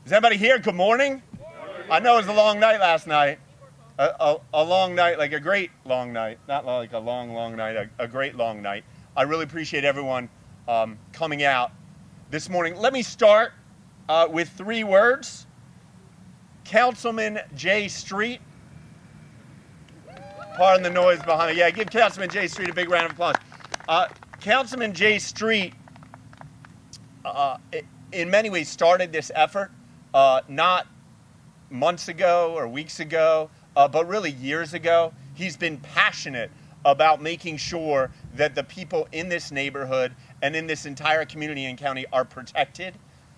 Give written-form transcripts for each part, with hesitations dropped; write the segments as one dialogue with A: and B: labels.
A: Is anybody here? Good morning. I know it was a long night last night. A long night, like a great long night. Not like a long night, a great long night. I really appreciate everyone coming out this morning. Let me start with 3 words. Councilman J. Street. Pardon the noise behind me. Yeah, give Councilman J. Street a big round of applause. Councilman J. Street, in many ways, started this effort not months ago or weeks ago, but really years ago. He's been passionate about making sure that the people in this neighborhood and in this entire community and county are protected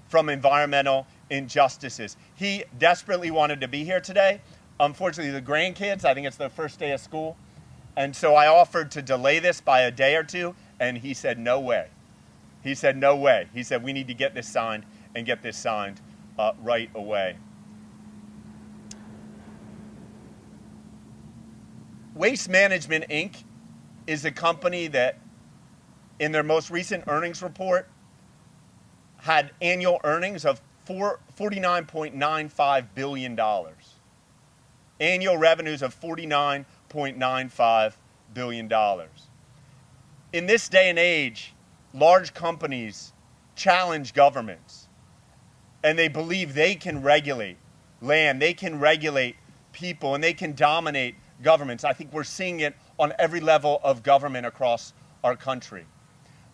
A: from environmental injustices. He desperately wanted to be here today. Unfortunately, the grandkids, I think it's their first day of school, and so I offered to delay this by a day or 2, and he said, no way. He said, no way. He said, we need to get this signed and get this signed right away. Waste Management, Inc. is a company that, in their most recent earnings report, had annual earnings of $49.95 billion. Annual revenues of $49.95 billion. In this day and age, large companies challenge governments, and they believe they can regulate land, they can regulate people, and they can dominate governments. I think we're seeing it on every level of government across our country.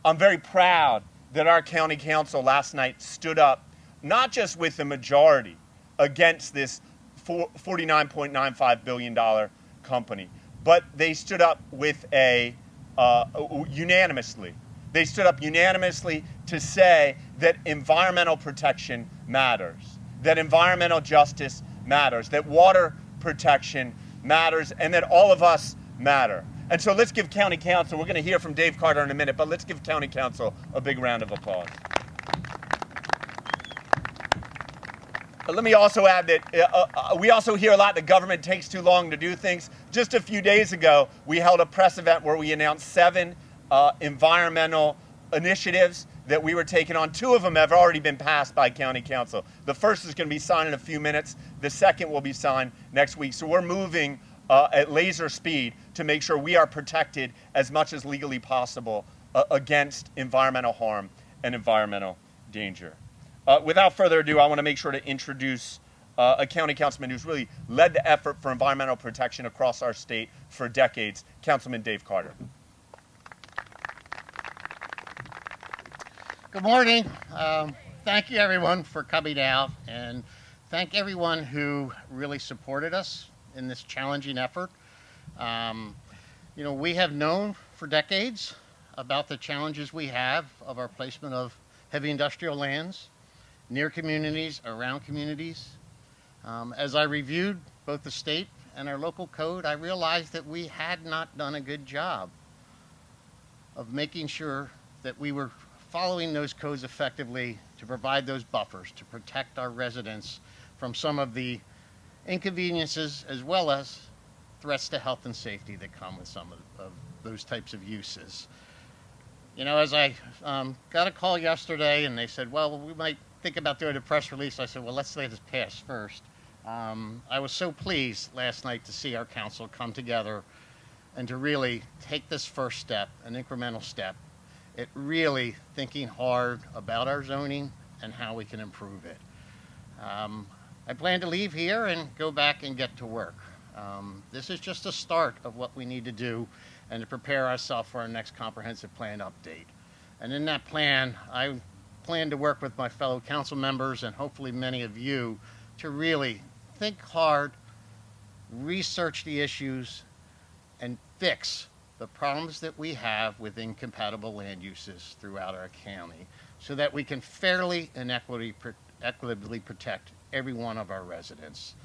A: I'm very proud that our county council last night stood up, not just with the majority against this $49.95 billion company, but they stood up with unanimously. They stood up unanimously to say that environmental protection matters, that environmental justice matters, that water protection matters, and that all of us matter. And so let's give County Council, we're going to hear from Dave Carter in a minute, but let's give County Council a big round of applause. Let me also add that we also hear a lot that government takes too long to do things. Just a few days ago, we held a press event where we announced 7 environmental initiatives that we were taking on. 2 of them have already been passed by County Council. The first is going to be signed in a few minutes. The second will be signed next week. So we're moving at laser speed to make sure we are protected as much as legally possible against environmental harm and environmental danger. Without further ado, I want to make sure to introduce a county councilman who's really led the effort for environmental protection across our state for decades, Councilman Dave Carter.
B: Good morning. Thank you, everyone, for coming out, and thank everyone who really supported us in this challenging effort. We have known for decades about the challenges we have of our placement of heavy industrial lands near communities, around communities. As I reviewed both the state and our local code, I realized that we had not done a good job of making sure that we were following those codes effectively to provide those buffers, to protect our residents from some of the inconveniences as well as threats to health and safety that come with some of those types of uses. As I got a call yesterday and they said, well, we might think about doing a press release. I said, well, let's let this pass first. I was so pleased last night to see our council come together and to really take this first step, an incremental step, at really thinking hard about our zoning and how we can improve it. I plan to leave here and go back and get to work. This is just a start of what we need to do and to prepare ourselves for our next comprehensive plan update. And in that plan, I plan to work with my fellow council members and hopefully many of you to really think hard, research the issues, and fix the problems that we have with incompatible land uses throughout our county so that we can fairly and equitably protect every one of our residents.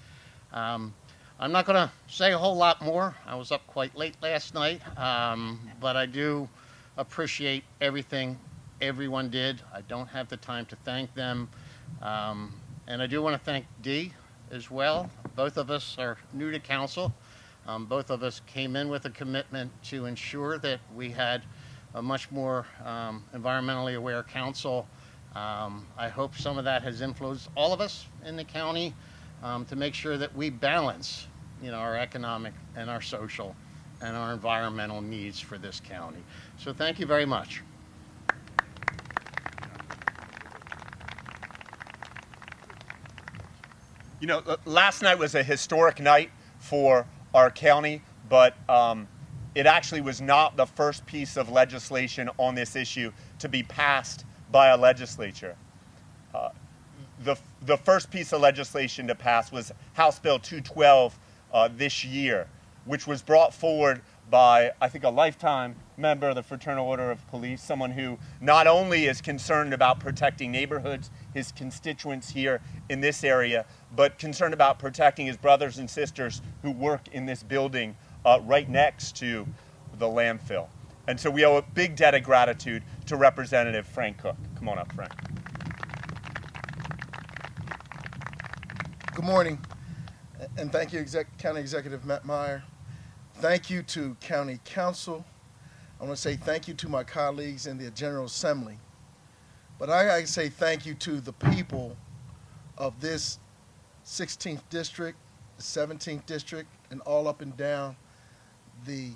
B: I'm not going to say a whole lot more. I was up quite late last night, but I do appreciate everything everyone did. I don't have the time to thank them. And I do want to thank Dee as well. Both of us are new to council. Both of us came in with a commitment to ensure that we had a much more environmentally aware council I hope some of that has influenced all of us in the county to make sure that we balance, our economic and our social and our environmental needs for this county. So thank you very much.
A: Last night was a historic night for our county, but it actually was not the first piece of legislation on this issue to be passed by a legislature. The first piece of legislation to pass was House Bill 212 this year, which was brought forward by, I think, a lifetime member of the Fraternal Order of Police, someone who not only is concerned about protecting neighborhoods, his constituents here in this area, but concerned about protecting his brothers and sisters who work in this building right next to the landfill. And so we owe a big debt of gratitude to Representative Frank Cook. Come on up, Frank.
C: Good morning, and thank you, County Executive Matt Meyer. Thank you to County Council. I want to say thank you to my colleagues in the General Assembly. But I gotta say thank you to the people of this 16th District, the 17th District, and all up and down the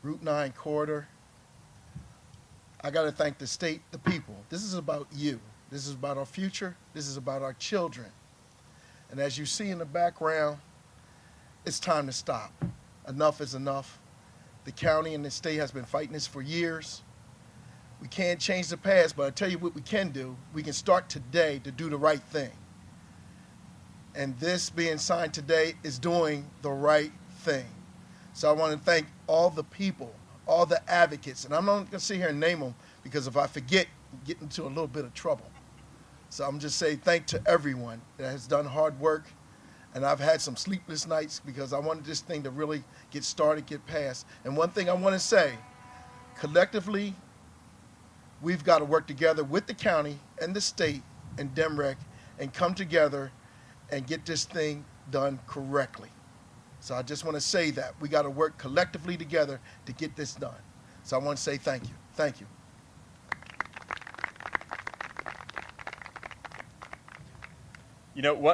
C: Route 9 corridor. I gotta thank the state, the people. This is about you. This is about our future. This is about our children. And as you see in the background, it's time to stop. Enough is enough. The county and the state has been fighting this for years. We can't change the past, but I tell you what we can do. We can start today to do the right thing. And this being signed today is doing the right thing. So I want to thank all the people, all the advocates, and I'm not going to sit here and name them because if I forget, I get into a little bit of trouble. So I'm just saying thank to everyone that has done hard work. And I've had some sleepless nights because I wanted this thing to really get started, get passed. And one thing I want to say, collectively, we've got to work together with the county and the state and DEMREC and come together and get this thing done correctly. So I just want to say that. We got to work collectively together to get this done. So I want to say thank you. Thank you.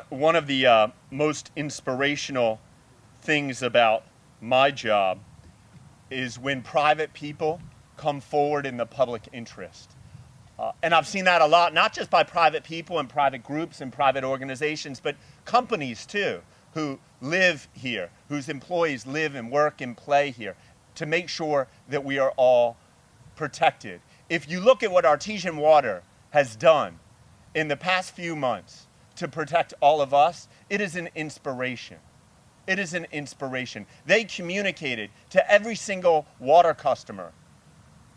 A: One of the most inspirational things about my job is when private people come forward in the public interest. And I've seen that a lot, not just by private people and private groups and private organizations, but companies too, who live here, whose employees live and work and play here, to make sure that we are all protected. If you look at what Artesian Water has done in the past few months to protect all of us, it is an inspiration. It is an inspiration. They communicated to every single water customer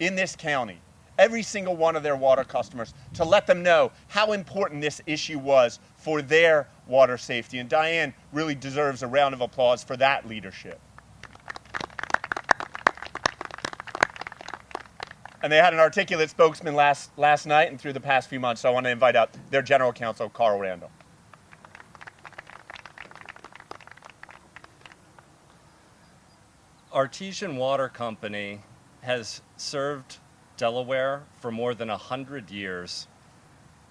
A: in this county, every single one of their water customers, to let them know how important this issue was for their water safety. And Diane really deserves a round of applause for that leadership. And they had an articulate spokesman last night and through the past few months, so I want to invite out their general counsel, Carl Randall.
D: Artesian Water Company has served Delaware for more than 100 years,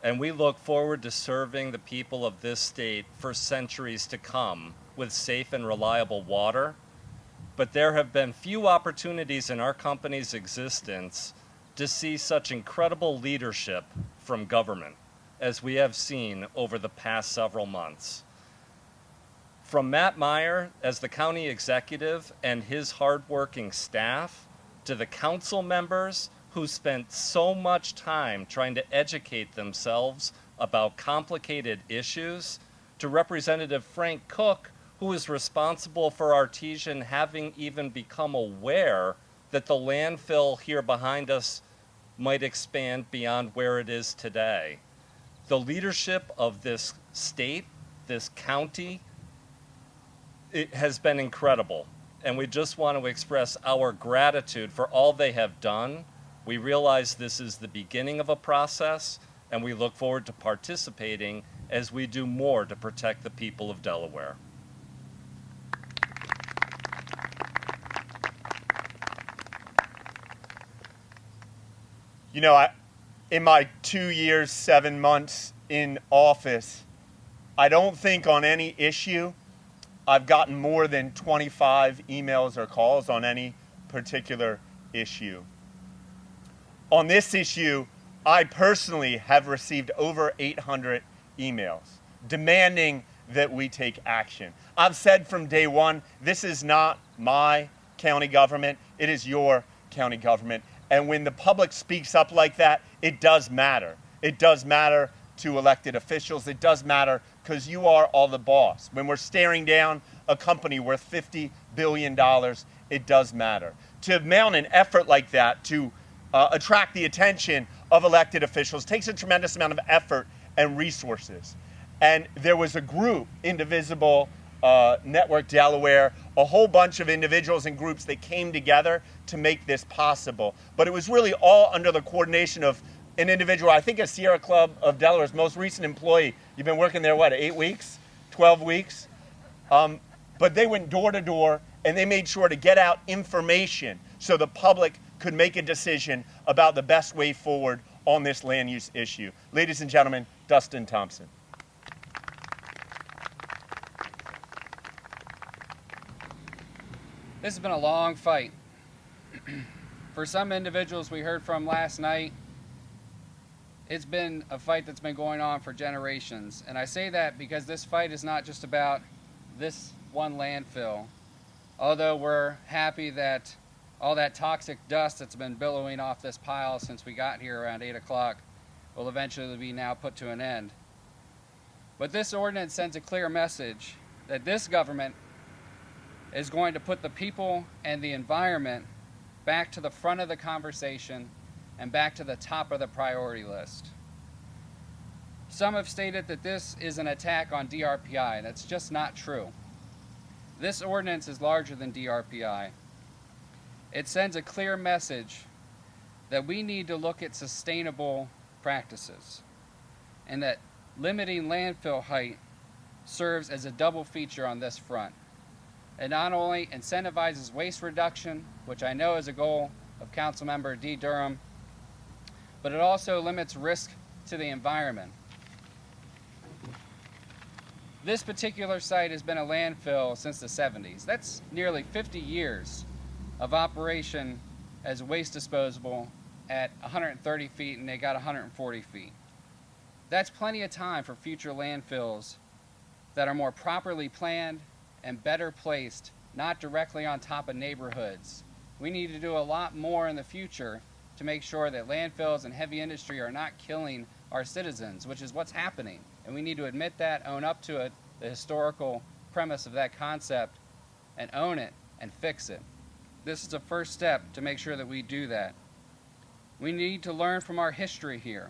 D: and we look forward to serving the people of this state for centuries to come with safe and reliable water. But there have been few opportunities in our company's existence to see such incredible leadership from government as we have seen over the past several months. From Matt Meyer as the county executive and his hardworking staff, to the council members who spent so much time trying to educate themselves about complicated issues, to Representative Frank Cook, who is responsible for Artesian having even become aware that the landfill here behind us might expand beyond where it is today. The leadership of this state, this county, it has been incredible. And we just want to express our gratitude for all they have done. We realize this is the beginning of a process, and we look forward to participating as we do more to protect the people of Delaware.
A: in my 2 years, 7 months in office, I don't think on any issue I've gotten more than 25 emails or calls on any particular issue. On this issue, I personally have received over 800 emails demanding that we take action. I've said from day one, this is not my county government, it is your county government. And when the public speaks up like that, it does matter. It does matter to elected officials. It does matter because you are all the boss. When we're staring down a company worth $50 billion, it does matter. To mount an effort like that to attract the attention of elected officials takes a tremendous amount of effort and resources. And there was a group, Indivisible Network Delaware, a whole bunch of individuals and groups that came together to make this possible. But it was really all under the coordination of an individual, I think a Sierra Club of Delaware's most recent employee. You've been working there, what, 8 weeks, 12 weeks? But they went door to door and they made sure to get out information so the public could make a decision about the best way forward on this land use issue. Ladies and gentlemen, Dustin Thompson.
E: This has been a long fight. For some individuals we heard from last night, it's been a fight that's been going on for generations. And I say that because this fight is not just about this one landfill. Although we're happy that all that toxic dust that's been billowing off this pile since we got here around 8 o'clock will eventually be now put to an end. But this ordinance sends a clear message that this government is going to put the people and the environment back to the front of the conversation and back to the top of the priority list. Some have stated that this is an attack on DRPI. That's just not true. This ordinance is larger than DRPI. It sends a clear message that we need to look at sustainable practices and that limiting landfill height serves as a double feature on this front. It not only incentivizes waste reduction, which I know is a goal of Councilmember D. Durham, but it also limits risk to the environment. This particular site has been a landfill since the 70s. That's nearly 50 years of operation as waste disposable at 130 feet, and they got 140 feet. That's plenty of time for future landfills that are more properly planned and better placed, not directly on top of neighborhoods. We need to do a lot more in the future to make sure that landfills and heavy industry are not killing our citizens, which is what's happening. And we need to admit that, own up to it, the historical premise of that concept, and own it and fix it. This is a first step to make sure that we do that. We need to learn from our history here.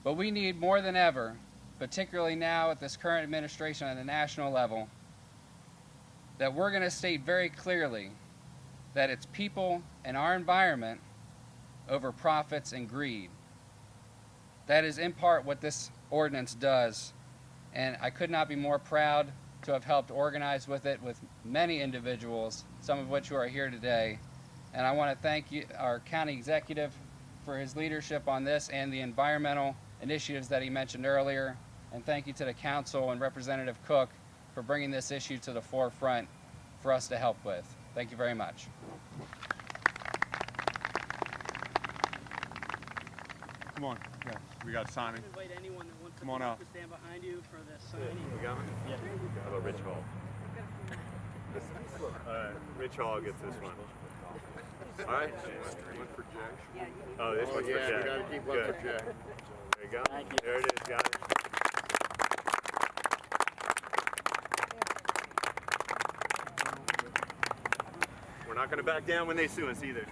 E: But we need more than ever, particularly now with this current administration at the national level, that we're going to state very clearly that it's people and our environment over profits and greed. That is in part what this ordinance does, and I could not be more proud to have helped organize with it with many individuals, some of which who are here today. And I want to thank our county executive for his leadership on this and the environmental initiatives that he mentioned earlier. And thank you to the council and Representative Cook for bringing this issue to the forefront for us to help with. Thank you very much.
F: Come on, yeah, we got signing.
G: Invite anyone that wants
F: Come on out.
G: to stand behind you for the signing.
F: You got me?
G: Yeah.
F: How about Rich Hall? Rich Hall gets this one. All right. One for Jack. Oh, this one's for Jack. We gotta keep one for Jack. There you go.
G: Thank you.
F: There it is, guys. We're not gonna back down when they sue us either.